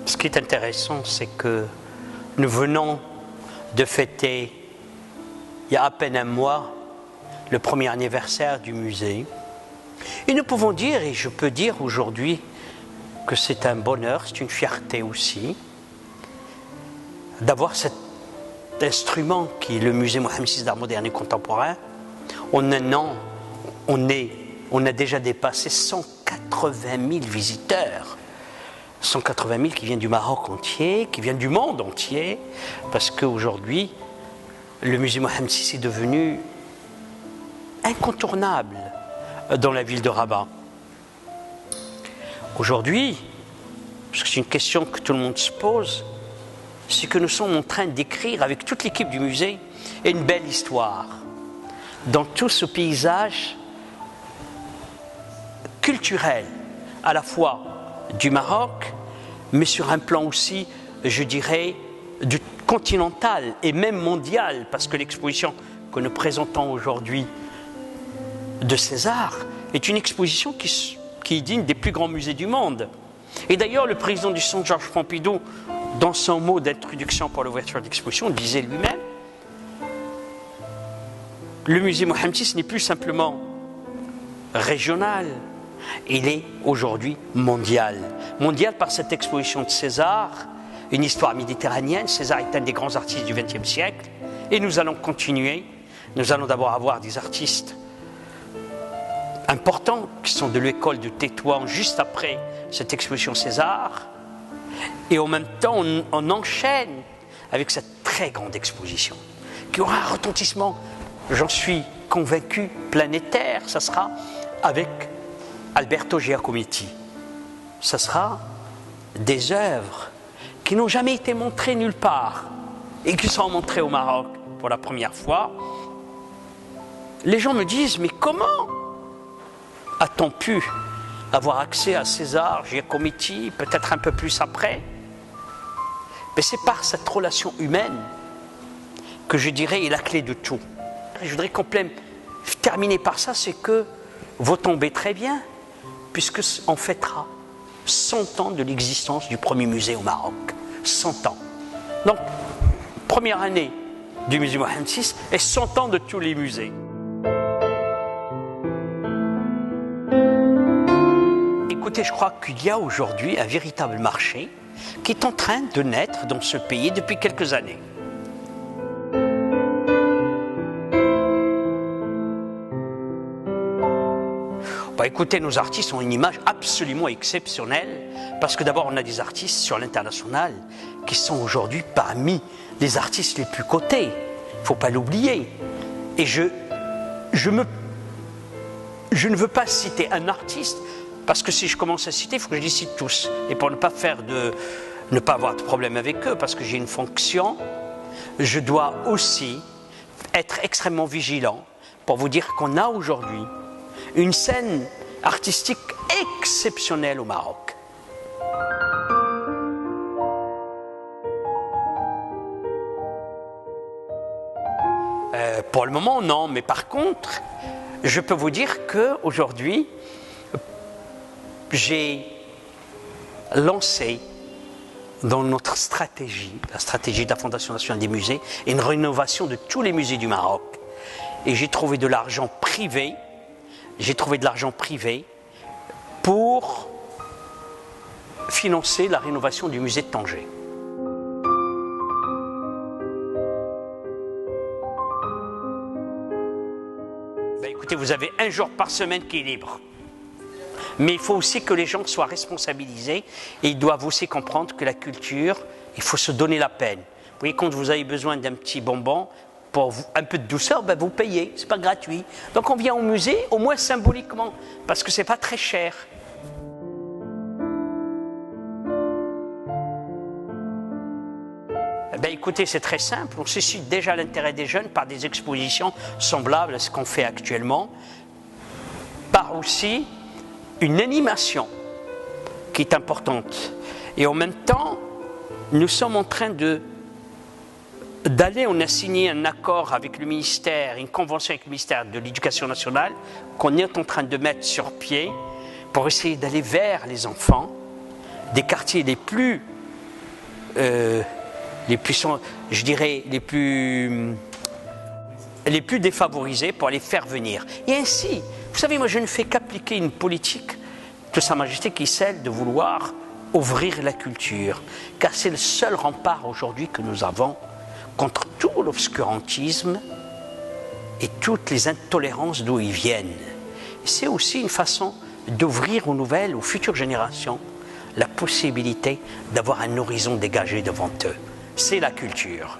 Ce qui est intéressant, c'est que nous venons de fêter, il y a à peine un mois, le premier anniversaire du musée. Et nous pouvons dire, et je peux dire aujourd'hui, que c'est un bonheur, c'est une fierté aussi, d'avoir cet instrument qui est le musée Mohammed VI d'art moderne et contemporain. En un an, on a déjà dépassé 180 000 visiteurs. 180 000 qui viennent du Maroc entier, qui viennent du monde entier, parce qu'aujourd'hui, le musée Mohammed VI est devenu incontournable dans la ville de Rabat. Aujourd'hui, c'est une question que tout le monde se pose, c'est que nous sommes en train d'écrire avec toute l'équipe du musée une belle histoire dans tout ce paysage culturel, à la fois du Maroc, mais sur un plan aussi, je dirais, du continental et même mondial, parce que l'exposition que nous présentons aujourd'hui de César est une exposition qui est digne des plus grands musées du monde. Et d'ailleurs, le président du Centre Georges Pompidou, dans son mot d'introduction pour l'ouverture de l'exposition, disait lui-même: le musée Mohammed VI n'est plus simplement régional, il est aujourd'hui mondial. Mondial par cette exposition de César, une histoire méditerranéenne. César est un des grands artistes du XXe siècle, et nous allons continuer. Nous allons d'abord avoir des artistes importants qui sont de l'école de Tétouan juste après cette exposition César, et en même temps on enchaîne avec cette très grande exposition qui aura un retentissement, j'en suis convaincu, planétaire. Ça sera avec Alberto Giacometti. Ça sera des œuvres qui n'ont jamais été montrées nulle part et qui seront montrées au Maroc pour la première fois. Les gens me disent: mais comment a-t-on pu avoir accès à César, Giacometti, peut-être un peu plus après? Mais c'est par cette relation humaine que je dirais est la clé de tout. Et je voudrais terminer par ça, c'est que vous tombez très bien, puisque on fêtera 100 ans de l'existence du premier musée au Maroc. 100 ans. Donc, première année du musée Mohammed VI et 100 ans de tous les musées. Écoutez, je crois qu'il y a aujourd'hui un véritable marché qui est en train de naître dans ce pays depuis quelques années. Écoutez, nos artistes ont une image absolument exceptionnelle, parce que d'abord on a des artistes sur l'international qui sont aujourd'hui parmi les artistes les plus cotés. Il ne faut pas l'oublier. Et je ne veux pas citer un artiste, parce que si je commence à citer, il faut que je les cite tous. Et pour ne pas avoir de problème avec eux, parce que j'ai une fonction, je dois aussi être extrêmement vigilant pour vous dire qu'on a aujourd'hui une scène artistique exceptionnelle au Maroc. Pour le moment, non. Mais par contre, je peux vous dire qu'aujourd'hui, j'ai lancé dans notre stratégie, la stratégie de la Fondation nationale des musées, une rénovation de tous les musées du Maroc. Et j'ai trouvé de l'argent privé. Pour financer la rénovation du musée de Tanger. Écoutez, vous avez un jour par semaine qui est libre. Mais il faut aussi que les gens soient responsabilisés, et ils doivent aussi comprendre que la culture, il faut se donner la peine. Vous voyez, quand vous avez besoin d'un petit bonbon, pour un peu de douceur, vous payez, c'est pas gratuit. Donc on vient au musée, au moins symboliquement, parce que c'est pas très cher. Écoutez, c'est très simple, on suscite déjà l'intérêt des jeunes par des expositions semblables à ce qu'on fait actuellement, par aussi une animation qui est importante. Et en même temps, nous sommes en train d'aller, on a signé un accord avec le ministère, une convention avec le ministère de l'Éducation nationale, qu'on est en train de mettre sur pied pour essayer d'aller vers les enfants des quartiers les plus je dirais, les plus défavorisés pour les faire venir. Et ainsi, vous savez, moi je ne fais qu'appliquer une politique de Sa Majesté qui est celle de vouloir ouvrir la culture, car c'est le seul rempart aujourd'hui que nous avons contre tout l'obscurantisme et toutes les intolérances d'où ils viennent. C'est aussi une façon d'ouvrir aux nouvelles, aux futures générations, la possibilité d'avoir un horizon dégagé devant eux. C'est la culture.